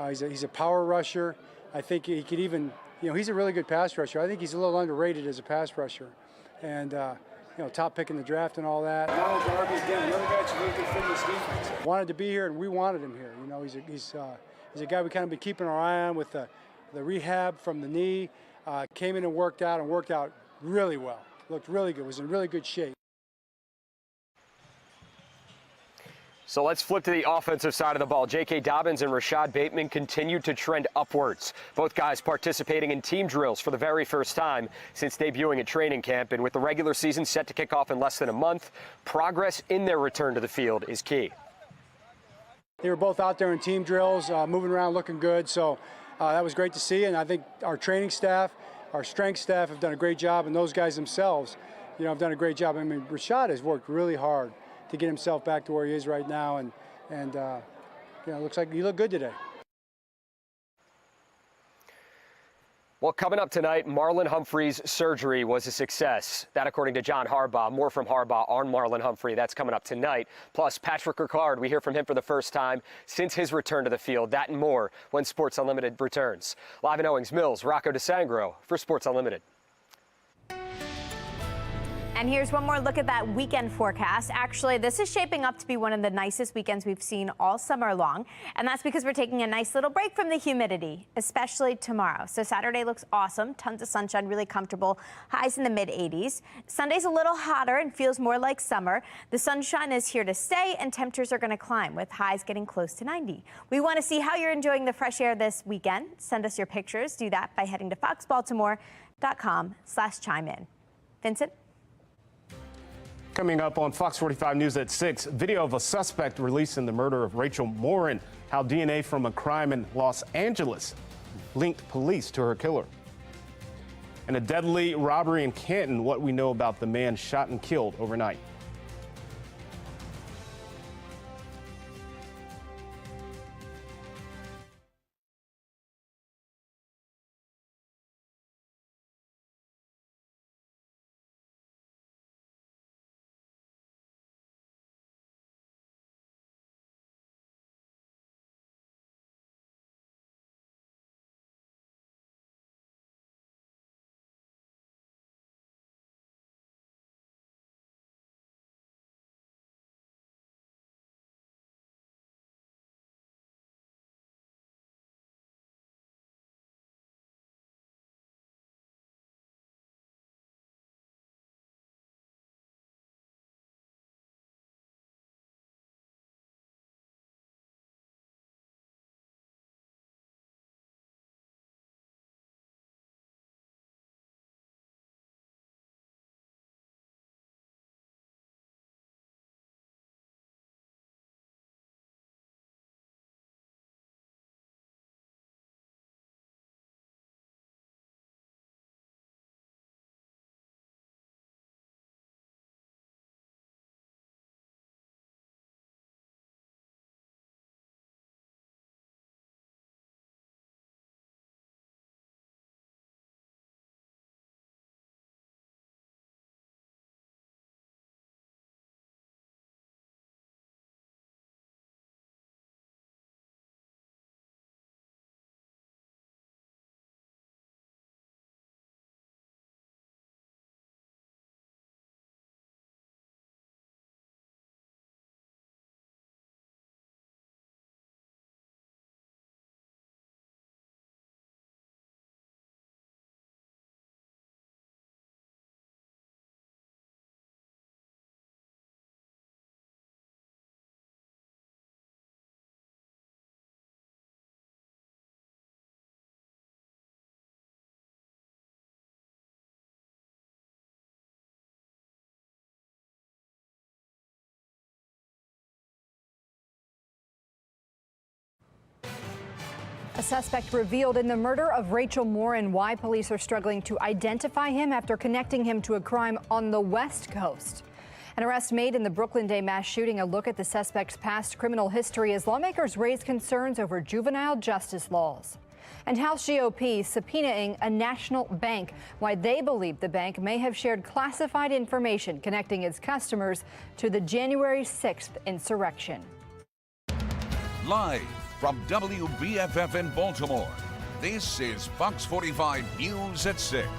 He's a power rusher. I think he could even, he's a really good pass rusher. I think he's a little underrated as a pass rusher. And, top pick in the draft and all that. Now Darby, again, another guy that's really good fit in this defense. Wanted to be here, and we wanted him here. He's a guy we kind of been keeping our eye on with the rehab from the knee. Came in and worked out really well. Looked really good, was in really good shape. So let's flip to the offensive side of the ball. J.K. Dobbins and Rashad Bateman continue to trend upwards. Both guys participating in team drills for the very first time since debuting at training camp. And with the regular season set to kick off in less than a month, progress in their return to the field is key. They were both out there in team drills, moving around, looking good. So that was great to see. And I think our training staff, our strength staff have done a great job. And those guys themselves, have done a great job. I mean, Rashad has worked really hard to get himself back to where he is right now, and looks like he looked good today. Well, coming up tonight, Marlon Humphrey's surgery was a success. That according to John Harbaugh. More from Harbaugh on Marlon Humphrey. That's coming up tonight. Plus, Patrick Ricard, we hear from him for the first time since his return to the field. That and more when Sports Unlimited returns. Live in Owings Mills, Rocco DeSangro for Sports Unlimited. And here's one more look at that weekend forecast. Actually, this is shaping up to be one of the nicest weekends we've seen all summer long. And that's because we're taking a nice little break from the humidity, especially tomorrow. So Saturday looks awesome. Tons of sunshine, really comfortable. Highs in the mid-80s. Sunday's a little hotter and feels more like summer. The sunshine is here to stay and temperatures are going to climb with highs getting close to 90. We want to see how you're enjoying the fresh air this weekend. Send us your pictures. Do that by heading to foxbaltimore.com/chime-in. Vincent? Coming up on Fox 45 News at 6, video of a suspect released in the murder of Rachel Morin, how DNA from a crime in Los Angeles linked police to her killer. And a deadly robbery in Canton, what we know about the man shot and killed overnight. A suspect revealed in the murder of Rachel Morin. Why police are struggling to identify him after connecting him to a crime on the West Coast. An arrest made in the Brooklyn Day mass shooting. A look at the suspect's past criminal history as lawmakers raise concerns over juvenile justice laws. And House GOP subpoenaing a national bank. Why they believe the bank may have shared classified information connecting its customers to the January 6th insurrection. Live From WBFF in Baltimore, this is Fox 45 News at 6.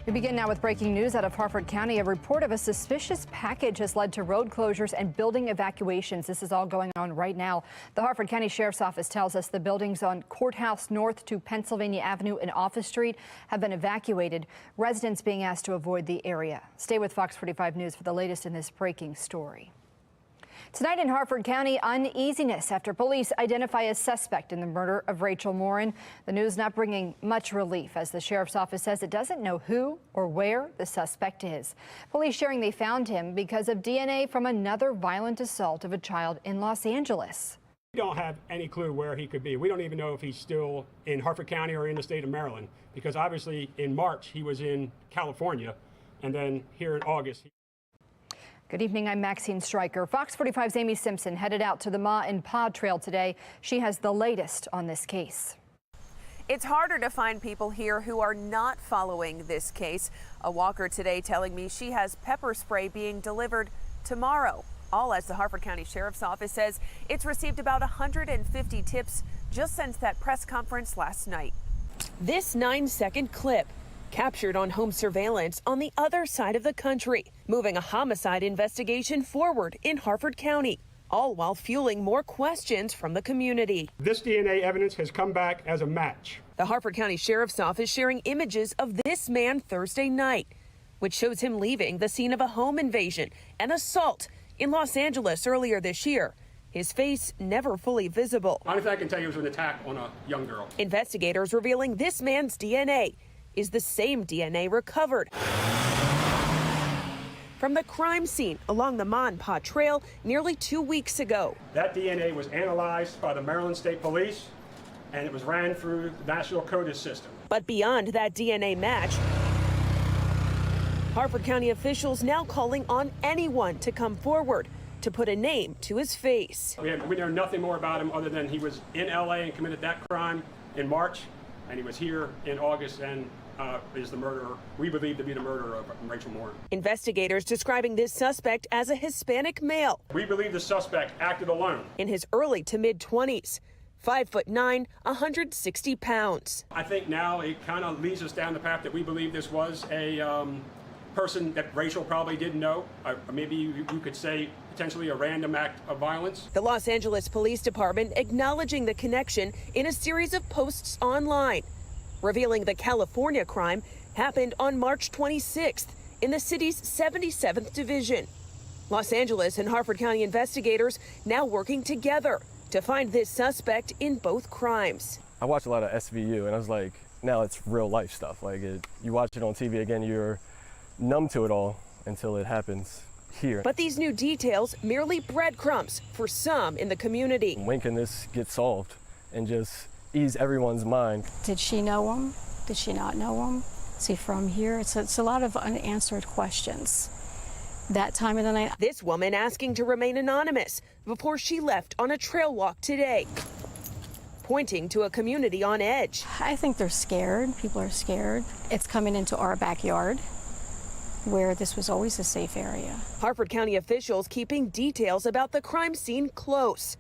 We begin now with breaking news out of Harford County. A report of a suspicious package has led to road closures and building evacuations. This is all going on right now. The Harford County Sheriff's Office tells us the buildings on Courthouse North to Pennsylvania Avenue and Office Street have been evacuated. Residents being asked to avoid the area. Stay with Fox 45 News for the latest in this breaking story. Tonight in Harford County, uneasiness after police identify a suspect in the murder of Rachel Morin. The news not bringing much relief as the sheriff's office says it doesn't know who or where the suspect is. Police sharing they found him because of DNA from another violent assault of a child in Los Angeles. We don't have any clue where he could be. We don't even know if he's still in Harford County or in the state of Maryland, because obviously in March he was in California, and then here in August. Good evening, I'm Maxine Stryker. Fox 45's Amy Simpson headed out to the Ma and Pa Trail today. She has the latest on this case. It's harder to find people here who are not following this case. A walker today telling me she has pepper spray being delivered tomorrow. All as the Harford County Sheriff's Office says it's received about 150 tips just since that press conference last night. This 9-second clip captured on home surveillance on the other side of the country, moving a homicide investigation forward in Harford County, all while fueling more questions from the community. This DNA evidence has come back as a match. The Harford County Sheriff's Office sharing images of this man Thursday night, which shows him leaving the scene of a home invasion and assault in Los Angeles earlier this year. His face never fully visible. Only thing I can tell you was an attack on a young girl. Investigators revealing this man's DNA is the same DNA recovered from the crime scene along the Ma and Pa Trail nearly 2 weeks ago. That DNA was analyzed by the Maryland State Police, and it was ran through the National CODIS system. But beyond that DNA match, Harford County officials now calling on anyone to come forward to put a name to his face. We know nothing more about him other than he was in LA and committed that crime in March, and he was here in August and is the murderer, we believe to be the murderer of Rachel Morin. Investigators describing this suspect as a Hispanic male. We believe the suspect acted alone. In his early to mid 20s, 5'9", 160 pounds. I think now it kind of leads us down the path that we believe this was a person that Rachel probably didn't know. Maybe you could say potentially a random act of violence. The Los Angeles Police Department acknowledging the connection in a series of posts online, revealing the California crime happened on March 26th in the city's 77th Division. Los Angeles and Harford County investigators now working together to find this suspect in both crimes. I watch a lot of SVU, and I was like, now it's real life stuff. Like, you watch it on TV again, you're numb to it all until it happens here. But these new details merely breadcrumbs for some in the community. When can this get solved and just ease everyone's mind? Did she know him? Did she not know him? Is he from here? It's a lot of unanswered questions. That time of the night. This woman asking to remain anonymous before she left on a trail walk today, pointing to a community on edge. I think they're scared. People are scared. It's coming into our backyard, where this was always a safe area. Harford County officials keeping details about the crime scene close,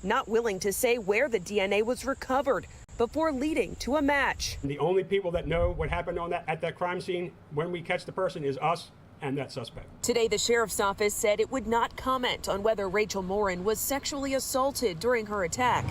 not willing to say where the DNA was recovered before leading to a match. The only people that know what happened at that crime scene when we catch the person is us and that suspect. Today, the sheriff's office said it would not comment on whether Rachel Morin was sexually assaulted during her attack,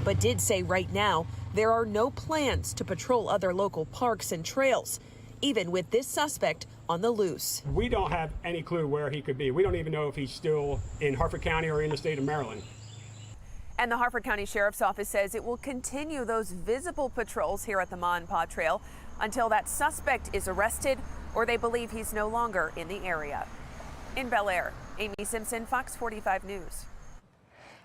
but did say right now there are no plans to patrol other local parks and trails, even with this suspect on the loose. We don't have any clue where he could be. We don't even know if he's still in Harford County or in the state of Maryland. And the Harford County Sheriff's Office says it will continue those visible patrols here at the Ma and Pa Trail until that suspect is arrested or they believe he's no longer in the area. In Bel Air, Amy Simpson, Fox 45 News.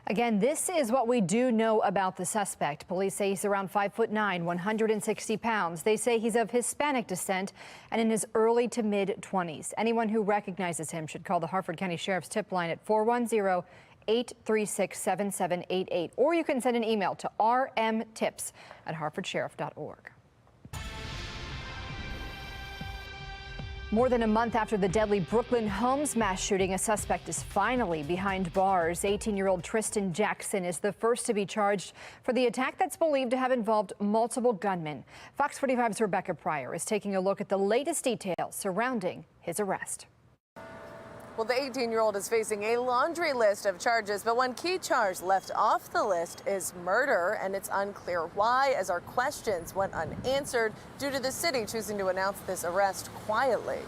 Again, this is what we do know about the suspect. Police say he's around 5'9", 160 pounds. They say he's of Hispanic descent and in his early to mid-20s. Anyone who recognizes him should call the Harford County Sheriff's tip line at 410-836-7788. Or you can send an email to rmtips@harfordsheriff.org. More than a month after the deadly Brooklyn Homes mass shooting, a suspect is finally behind bars. 18-year-old Tristan Jackson is the first to be charged for the attack that's believed to have involved multiple gunmen. Fox 45's Rebecca Pryor is taking a look at the latest details surrounding his arrest. Well, the 18-year-old is facing a laundry list of charges, but one key charge left off the list is murder, and it's unclear why, as our questions went unanswered due to the city choosing to announce this arrest quietly.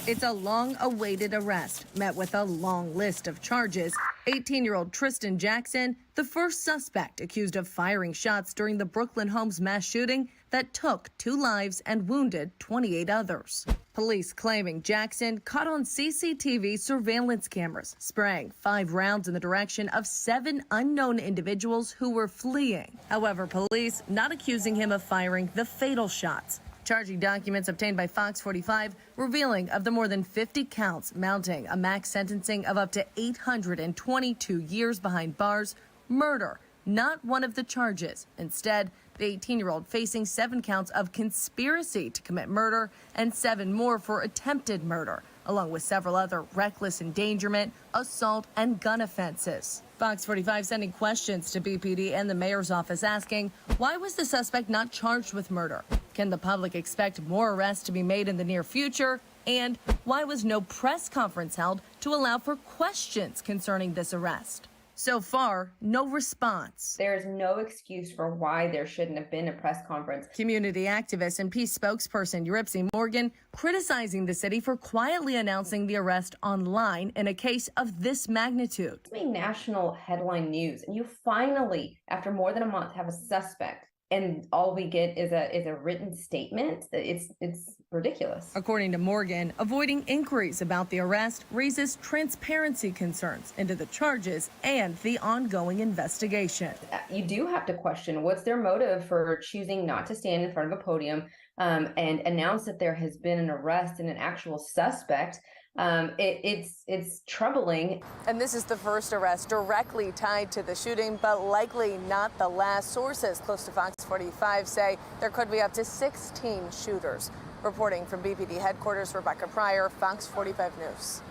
It's a long-awaited arrest, met with a long list of charges. 18-year-old Tristan Jackson, the first suspect accused of firing shots during the Brooklyn Homes mass shooting that took 2 lives and wounded 28 others. Police claiming Jackson caught on CCTV surveillance cameras, spraying 5 rounds in the direction of 7 unknown individuals who were fleeing. However, police not accusing him of firing the fatal shots. Charging documents obtained by FOX45 revealing of the more than 50 counts, mounting a max sentencing of up to 822 years behind bars. Murder, not one of the charges. Instead, the 18-year-old facing 7 counts of conspiracy to commit murder and 7 more for attempted murder, along with several other reckless endangerment, assault, and gun offenses. Fox 45 sending questions to BPD and the mayor's office asking, why was the suspect not charged with murder? Can the public expect more arrests to be made in the near future? And why was no press conference held to allow for questions concerning this arrest? So far, no response. There's no excuse for why there shouldn't have been a press conference. Community activist and peace spokesperson Morin criticizing the city for quietly announcing the arrest online in a case of this magnitude. It's made national headline news, and you finally, after more than a month, have a suspect. And all we get is a written statement. It's ridiculous. According to Morgan, avoiding inquiries about the arrest raises transparency concerns into the charges and the ongoing investigation. You do have to question what's their motive for choosing not to stand in front of a podium and announce that there has been an arrest and an actual suspect. It's troubling. And this is the first arrest directly tied to the shooting, but likely not the last. Sources close to Fox 45 say there could be up to 16 shooters. Reporting from BPD headquarters, Rebecca Pryor, Fox 45 News.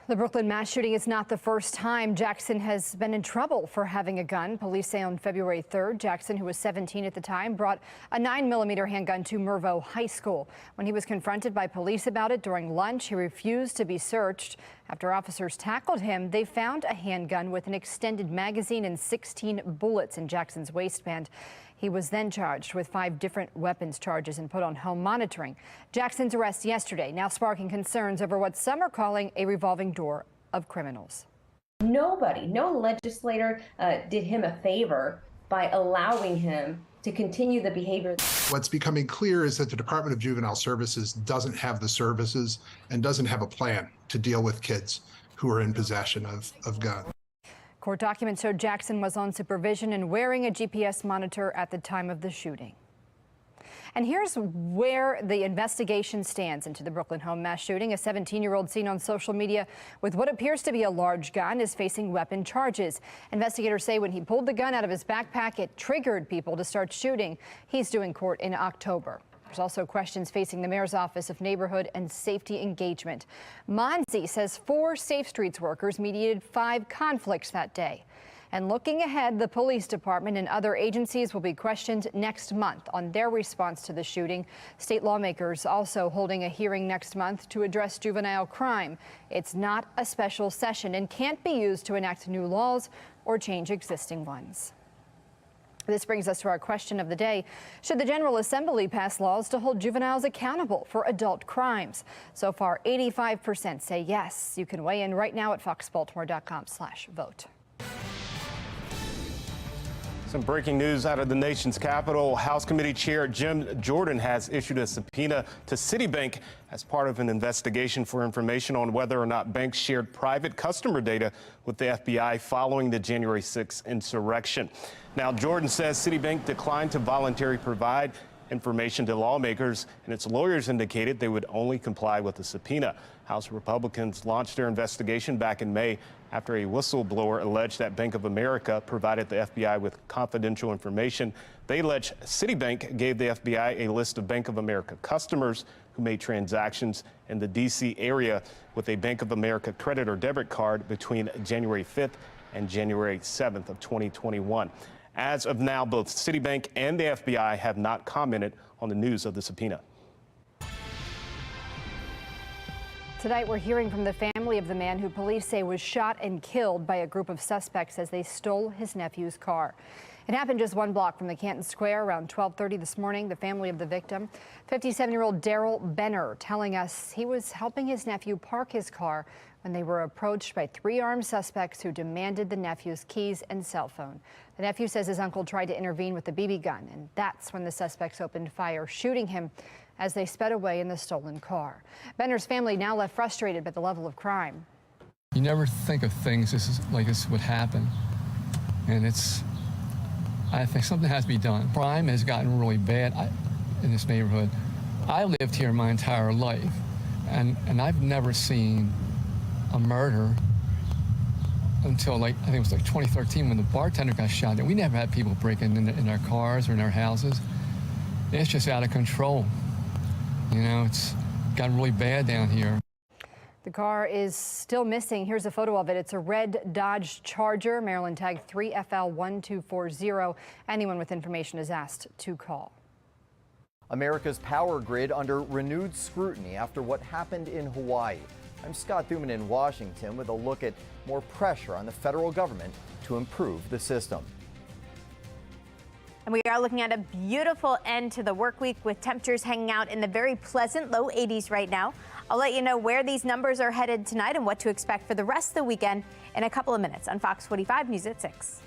The Brooklyn mass shooting is not the first time Jackson has been in trouble for having a gun. Police say on February 3rd, Jackson, who was 17 at the time, brought a 9mm handgun to Mervo High School. When he was confronted by police about it during lunch, he refused to be searched. After officers tackled him, they found a handgun with an extended magazine and 16 bullets in Jackson's waistband. He was then charged with 5 different weapons charges and put on home monitoring. Jackson's arrest yesterday now sparking concerns over what some are calling a revolving door of criminals. Nobody, no legislator did him a favor by allowing him to continue the behavior. What's becoming clear is that the Department of Juvenile Services doesn't have the services and doesn't have a plan to deal with kids who are in possession of guns. Court documents showed Jackson was on supervision and wearing a GPS monitor at the time of the shooting. And here's where the investigation stands into the Brooklyn home mass shooting. A 17-year-old seen on social media with what appears to be a large gun is facing weapon charges. Investigators say when he pulled the gun out of his backpack, it triggered people to start shooting. He's due in court in October. There's also questions facing the mayor's office of neighborhood and safety engagement. Monzi says 4 Safe Streets workers mediated 5 conflicts that day. And looking ahead, the police department and other agencies will be questioned next month on their response to the shooting. State lawmakers also holding a hearing next month to address juvenile crime. It's not a special session and can't be used to enact new laws or change existing ones. This brings us to our question of the day. Should the General Assembly pass laws to hold juveniles accountable for adult crimes? So far, 85% say yes. You can weigh in right now at foxbaltimore.com/vote. Some breaking news out of the nation's capital. House Committee Chair Jim Jordan has issued a subpoena to Citibank as part of an investigation for information on whether or not banks shared private customer data with the FBI following the January 6th insurrection. Now, Jordan says Citibank declined to voluntarily provide information to lawmakers, and its lawyers indicated they would only comply with the subpoena. House Republicans launched their investigation back in May after a whistleblower alleged that Bank of America provided the FBI with confidential information. They allege Citibank gave the FBI a list of Bank of America customers who made transactions in the D.C. area with a Bank of America credit or debit card between January 5th and January 7th of 2021. As of now, both Citibank and the FBI have not commented on the news of the subpoena. Tonight, we're hearing from the family of the man who police say was shot and killed by a group of suspects as they stole his nephew's car. It happened just 1 block from the Canton Square around 12:30 this morning. The family of the victim, 57-year-old Daryl Benner, telling us he was helping his nephew park his car when they were approached by 3 armed suspects who demanded the nephew's keys and cell phone. The nephew says his uncle tried to intervene with a BB gun, and that's when the suspects opened fire, shooting him as they sped away in the stolen car. Benner's family now left frustrated by the level of crime. You never think of things like this would happen, and I think something has to be done. Crime has gotten really bad in this neighborhood. I lived here my entire life, and I've never seen a murder until I think it was 2013 when the bartender got shot. And we never had people breaking in our cars or in our houses. It's just out of control. You know, it's gotten really bad down here. The car is still missing. Here's a photo of it. It's a red Dodge Charger, Maryland tag 3FL1240. Anyone with information is asked to call. America's power grid under renewed scrutiny after what happened in Hawaii. I'm Scott Thuman in Washington with a look at more pressure on the federal government to improve the system. And we are looking at a beautiful end to the work week with temperatures hanging out in the very pleasant low 80s right now. I'll let you know where these numbers are headed tonight and what to expect for the rest of the weekend in a couple of minutes on Fox 45 News at 6.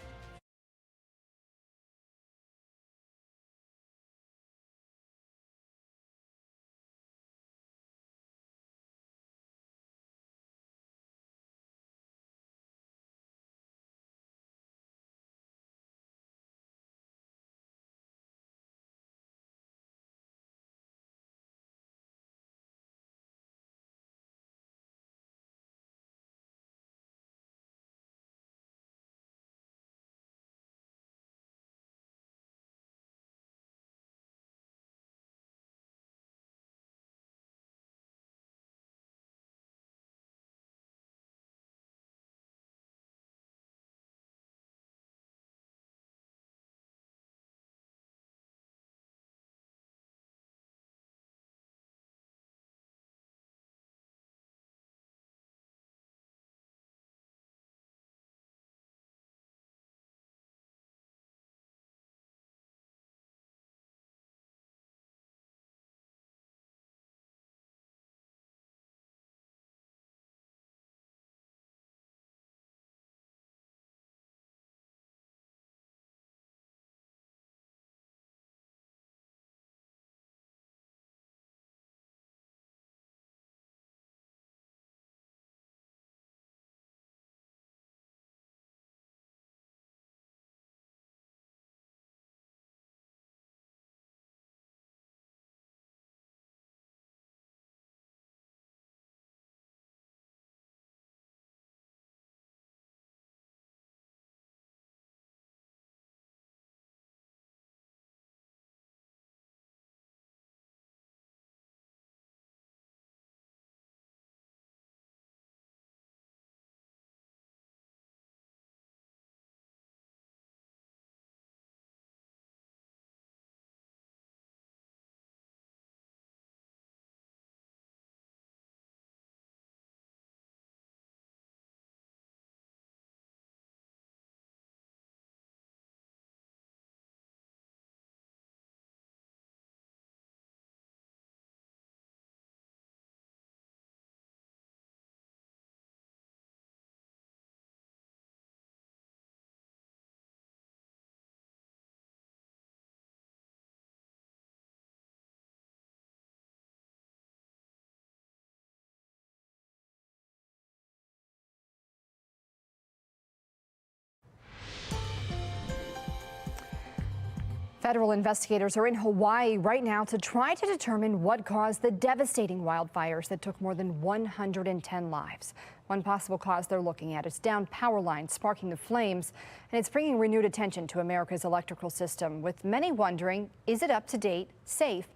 Federal investigators are in Hawaii right now to try to determine what caused the devastating wildfires that took more than 110 lives. One possible cause they're looking at is downed power lines sparking the flames, and it's bringing renewed attention to America's electrical system, with many wondering, is it up to date, safe,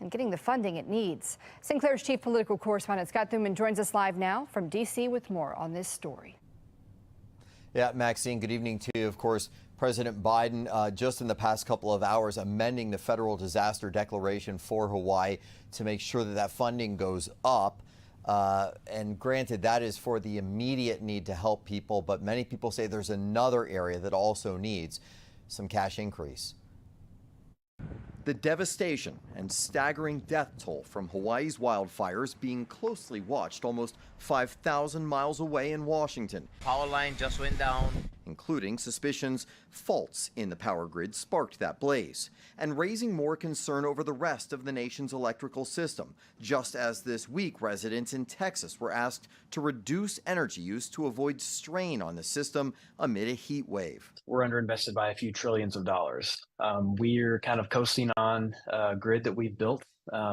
and getting the funding it needs. Sinclair's chief political correspondent Scott Thuman joins us live now from D.C. with more on this story. Yeah, Maxine, good evening to you. Of course, President Biden just in the past couple of hours amending the federal disaster declaration for Hawaii to make sure that that funding goes up. And granted, that is for the immediate need to help people, but many people say there's another area that also needs some cash increase. The devastation and staggering death toll from Hawaii's wildfires being closely watched almost 5,000 miles away in Washington. Power line just went down. Including suspicions faults in the power grid sparked that blaze, and raising more concern over the rest of the nation's electrical system, just as this week residents in Texas were asked to reduce energy use to avoid strain on the system amid a heat wave. We're underinvested by a few trillions of dollars. We're kind of coasting on a grid that we've built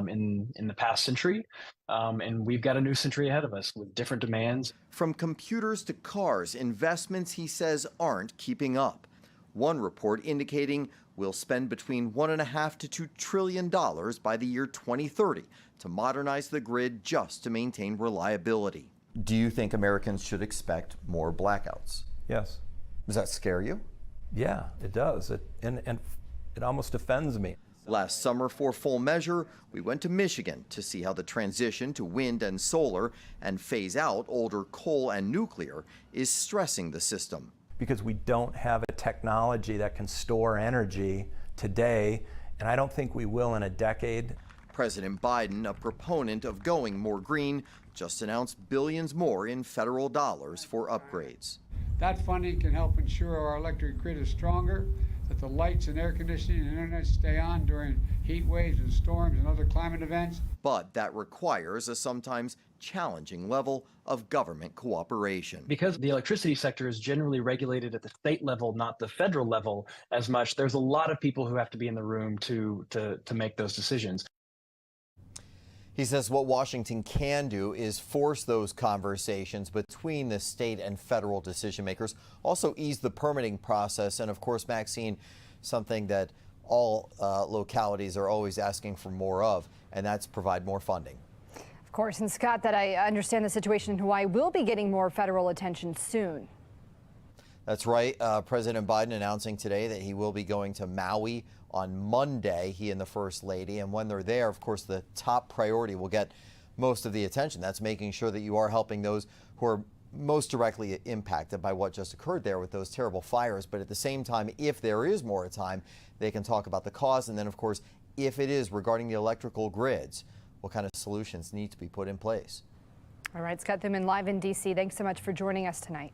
in the past century, and we've got a new century ahead of us with different demands. From computers to cars, investments, he says, aren't keeping up. One report indicating we'll spend between $1.5 to $2 trillion by the year 2030 to modernize the grid just to maintain reliability. Do you think Americans should expect more blackouts? Yes. Does that scare you? Yeah, it does. And it almost offends me. Last summer, for full measure, we went to Michigan to see how the transition to wind and solar and phase out older coal and nuclear is stressing the system. Because we don't have a technology that can store energy today, and I don't think we will in a decade. President Biden, a proponent of going more green, just announced billions more in federal dollars for upgrades. That funding can help ensure our electric grid is stronger, that the lights and air conditioning and internet stay on during heat waves and storms and other climate events. But that requires a sometimes challenging level of government cooperation. Because the electricity sector is generally regulated at the state level, not the federal level as much, there's a lot of people who have to be in the room to make those decisions. He says what Washington can do is force those conversations between the state and federal decision makers, also ease the permitting process, and of course, Maxine, something that all localities are always asking for more of, and that's provide more funding. Of course, and Scott, that I understand the situation in Hawaii will be getting more federal attention soon. That's right. President Biden announcing today that he will be going to Maui on Monday, he and the First Lady. And when they're there, of course, the top priority will get most of the attention. That's making sure that you are helping those who are most directly impacted by what just occurred there with those terrible fires. But at the same time, if there is more time, they can talk about the cause. And then, of course, if it is regarding the electrical grids, what kind of solutions need to be put in place. All right, Scott Thuman live in D.C. Thanks so much for joining us tonight.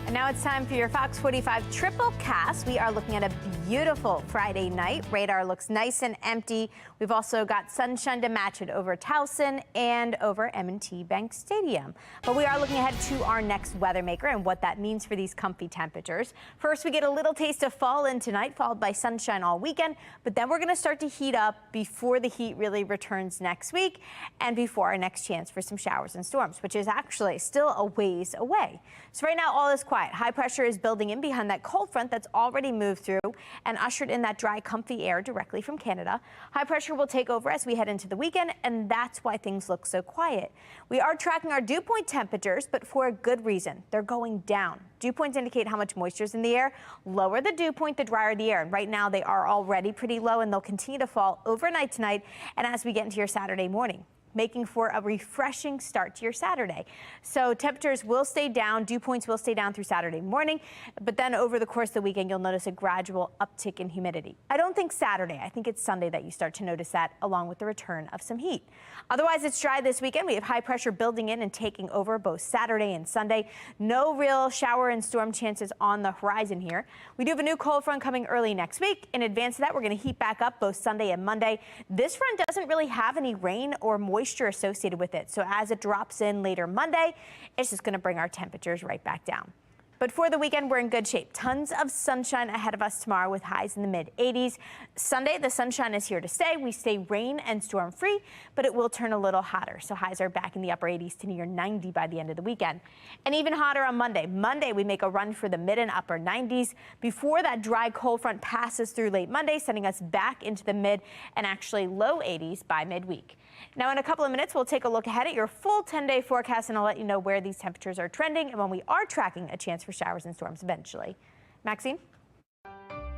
And now it's time for your Fox 45 triple cast. We are looking at a beautiful Friday night. Radar looks nice and empty. We've also got sunshine to match it over Towson and over M&T Bank Stadium. But we are looking ahead to our next weather maker and what that means for these comfy temperatures. First, we get a little taste of fall in tonight, followed by sunshine all weekend. But then we're going to start to heat up before the heat really returns next week and before our next chance for some showers and storms, which is actually still a ways away. So right now, all is quiet. High pressure is building in behind that cold front that's already moved through and ushered in that dry, comfy air directly from Canada. High pressure will take over as we head into the weekend, and that's why things look so quiet. We are tracking our dew point temperatures, but for a good reason. They're going down. Dew points indicate how much moisture is in the air. Lower the dew point, the drier the air. And right now, they are already pretty low, and they'll continue to fall overnight tonight and as we get into your Saturday morning, making for a refreshing start to your Saturday. So temperatures will stay down, dew points will stay down through Saturday morning, but then over the course of the weekend, you'll notice a gradual uptick in humidity. I don't think Saturday, I think it's Sunday that you start to notice that, along with the return of some heat. Otherwise, it's dry this weekend. We have high pressure building in and taking over both Saturday and Sunday. No real shower and storm chances on the horizon here. We do have a new cold front coming early next week. In advance of that, we're going to heat back up both Sunday and Monday. This front doesn't really have any rain or moisture associated with it. So as it drops in later Monday, it's just going to bring our temperatures right back down. But for the weekend, we're in good shape. Tons of sunshine ahead of us tomorrow with highs in the mid-80s. Sunday, the sunshine is here to stay. We stay rain and storm free, but it will turn a little hotter. So highs are back in the upper 80s to near 90 by the end of the weekend. And even hotter on Monday. Monday, we make a run for the mid and upper 90s before that dry cold front passes through late Monday, sending us back into the mid and actually low 80s by midweek. Now, in a couple of minutes, we'll take a look ahead at your full 10-day forecast, and I'll let you know where these temperatures are trending and when we are tracking a chance for showers and storms eventually. Maxine?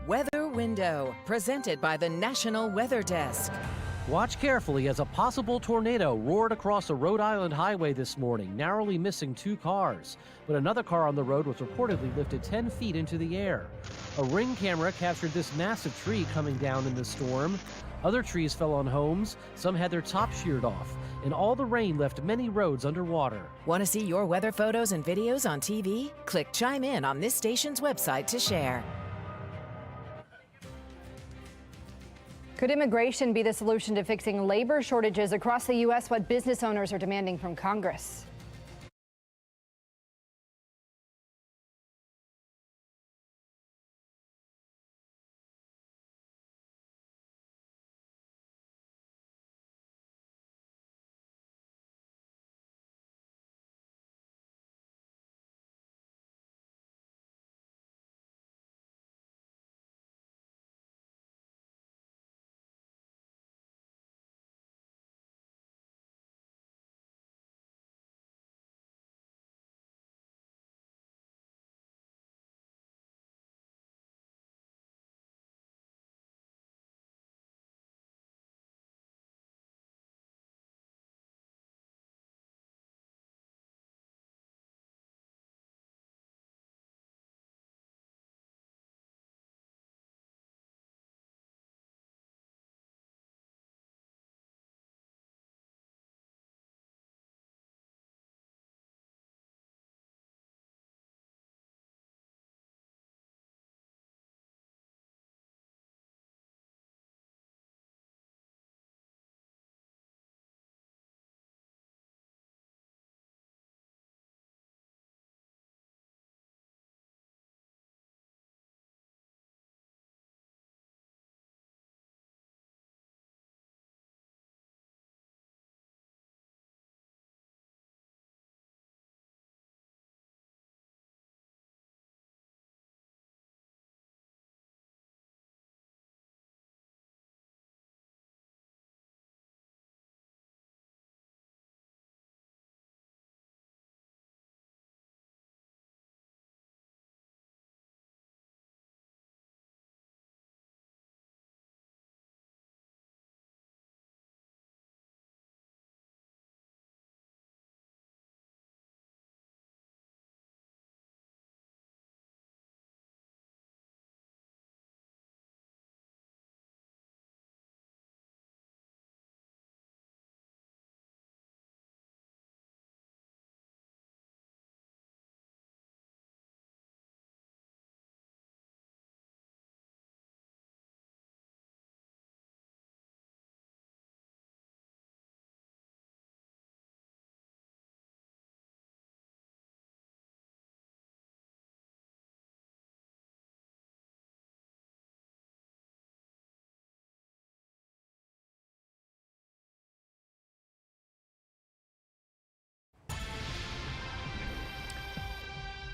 Weather Window, presented by the National Weather Desk. Watch carefully as a possible tornado roared across a Rhode Island highway this morning, narrowly missing 2 cars. But another car on the road was reportedly lifted 10 feet into the air. A Ring camera captured this massive tree coming down in the storm. Other trees fell on homes, some had their tops sheared off, and all the rain left many roads underwater. Want to see your weather photos and videos on TV? Click Chime In on this station's website to share. Could immigration be the solution to fixing labor shortages across the U.S.? What business owners are demanding from Congress.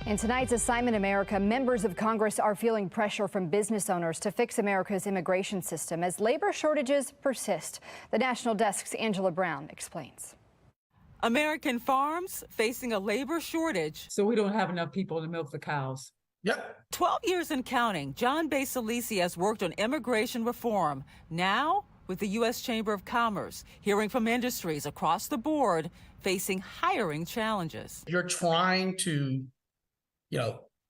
In tonight's Assignment America, members of Congress are feeling pressure from business owners to fix America's immigration system as labor shortages persist. The National Desk's Angela Brown explains. American farms facing a labor shortage. So we don't have enough people to milk the cows. Yep. 12 years and counting, John Basilisi has worked on immigration reform. Now, with the U.S. Chamber of Commerce, hearing from industries across the board facing hiring challenges. You're trying to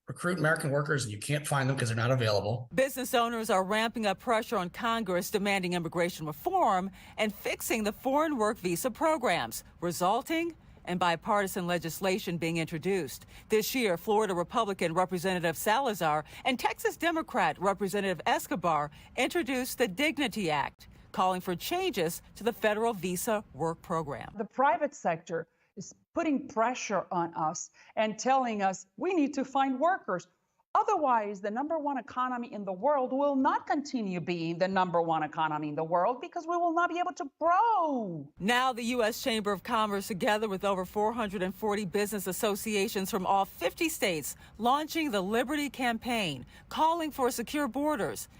recruit American workers and you can't find them because they're not available. Business owners are ramping up pressure on Congress demanding immigration reform and fixing the foreign work visa programs, resulting in bipartisan legislation being introduced. This year, Florida Republican Representative Salazar and Texas Democrat Representative Escobar introduced the Dignity Act, calling for changes to the federal visa work program. The private sector is putting pressure on us and telling us we need to find workers. Otherwise, the #1 economy in the world will not continue being the #1 economy in the world because we will not be able to grow. Now the U.S. Chamber of Commerce, together with over 440 business associations from all 50 states, launching the Liberty Campaign, calling for secure borders